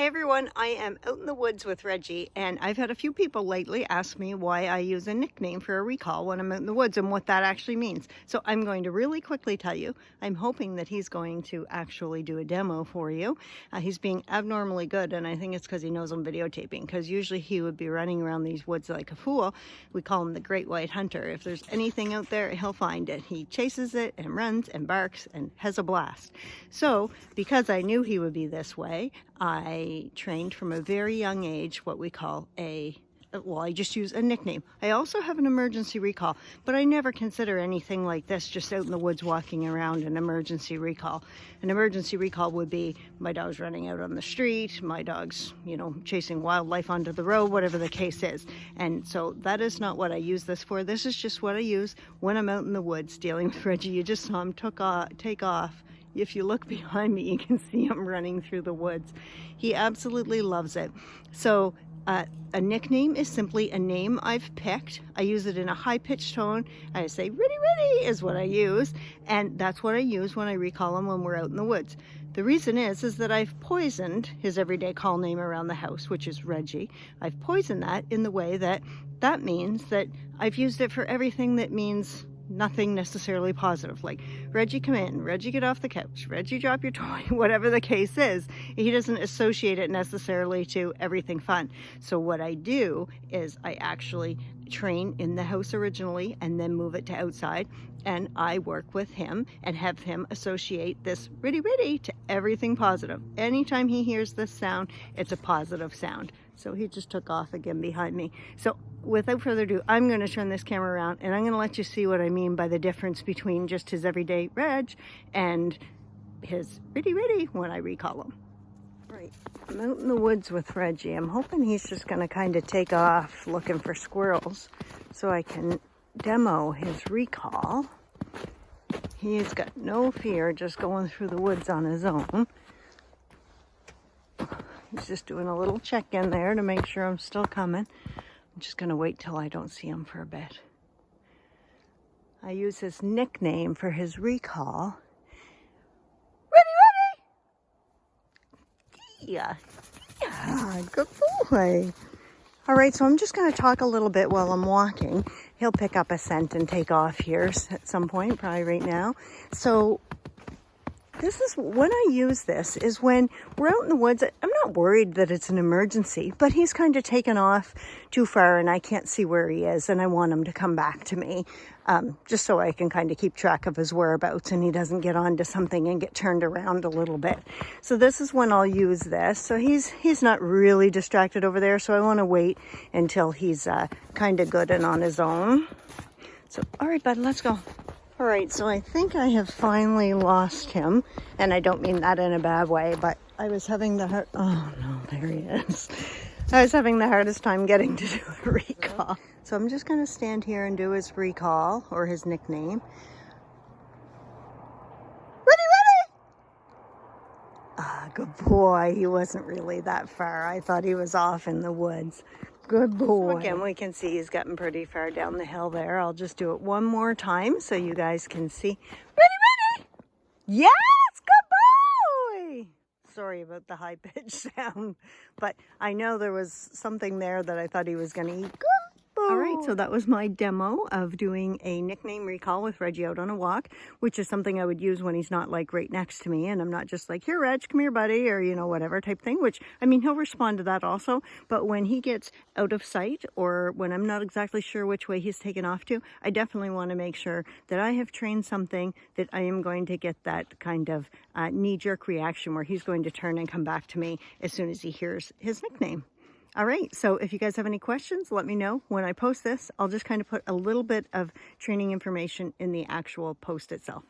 Hey everyone, I am out in the woods with Reggie, and I've had a few people lately ask me why I use a nickname for a recall when I'm out in the woods and what that actually means. So I'm going to really quickly tell you. I'm hoping that he's going to actually do a demo for you. He's being abnormally good, and I think it's because he knows I'm videotaping, because usually he would be running around these woods like a fool. We call him the Great White Hunter. If there's anything out there, he'll find it. He chases it and runs and barks and has a blast. So because I knew he would be this way, I trained from a very young age what we call I just use a nickname. I also have an emergency recall, but I never consider anything like this just out in the woods walking around an emergency recall. An emergency recall would be my dog's running out on the street, my dog's, chasing wildlife onto the road, whatever the case is. And so that is not what I use this for. This is just what I use when I'm out in the woods dealing with Reggie. You just saw him take off. If you look behind me, you can see him running through the woods. He absolutely loves it. So a nickname is simply a name I've picked. I use it in a high-pitched tone. I say, "Riddy, Riddy" is what I use. And that's what I use when I recall him when we're out in the woods. The reason is that I've poisoned his everyday call name around the house, which is Reggie. I've poisoned that in the way that means that I've used it for everything that means nothing necessarily positive, like Reggie come in, Reggie get off the couch, Reggie drop your toy, whatever the case is. He doesn't associate it necessarily to everything fun. So what I do is I actually train in the house originally and then move it to outside, and I work with him and have him associate this Riddy Riddy to everything positive. Anytime he hears this sound, it's a positive sound. So he just took off again behind me. So without further ado, I'm going to turn this camera around and I'm going to let you see what I mean by the difference between just his everyday Reg and his Riddy Riddy when I recall him. Right, I'm out in the woods with Reggie. I'm hoping he's just going to kind of take off looking for squirrels so I can demo his recall. He's got no fear just going through the woods on his own. He's just doing a little check-in there to make sure I'm still coming. I'm just going to wait till I don't see him for a bit. I use his nickname for his recall. Riddy, Riddy! Yeah, good boy. All right, so I'm just going to talk a little bit while I'm walking. He'll pick up a scent and take off here at some point, probably right now. So this is when I use this is when we're out in the woods. I'm not worried that it's an emergency, but he's kind of taken off too far and I can't see where he is, and I want him to come back to me just so I can kind of keep track of his whereabouts and he doesn't get onto something and get turned around a little bit. So this is when I'll use this. So he's not really distracted over there, so I want to wait until he's kind of good and on his own. So all right, bud, let's go. All right, so I think I have finally lost him, and I don't mean that in a bad way, but I was having oh no, there he is. I was having the hardest time getting to do a recall. So I'm just gonna stand here and do his recall, or his nickname. Riddy, Riddy! Ah, good boy. He wasn't really that far. I thought he was off in the woods. Good boy. So again, we can see he's gotten pretty far down the hill there. I'll just do it one more time so you guys can see. Riddy, Riddy! Yes, good boy! Sorry about the high-pitched sound, but I know there was something there that I thought he was going to eat. Good boy! All right, so that was my demo of doing a nickname recall with Reggie out on a walk, which is something I would use when he's not like right next to me and I'm not just like, "Here, Reg, come here, buddy," or whatever type thing, which I mean, he'll respond to that also. But when he gets out of sight or when I'm not exactly sure which way he's taken off to, I definitely want to make sure that I have trained something that I am going to get that kind of knee-jerk reaction where he's going to turn and come back to me as soon as he hears his nickname. All right, so if you guys have any questions, let me know. When I post this, I'll just kind of put a little bit of training information in the actual post itself.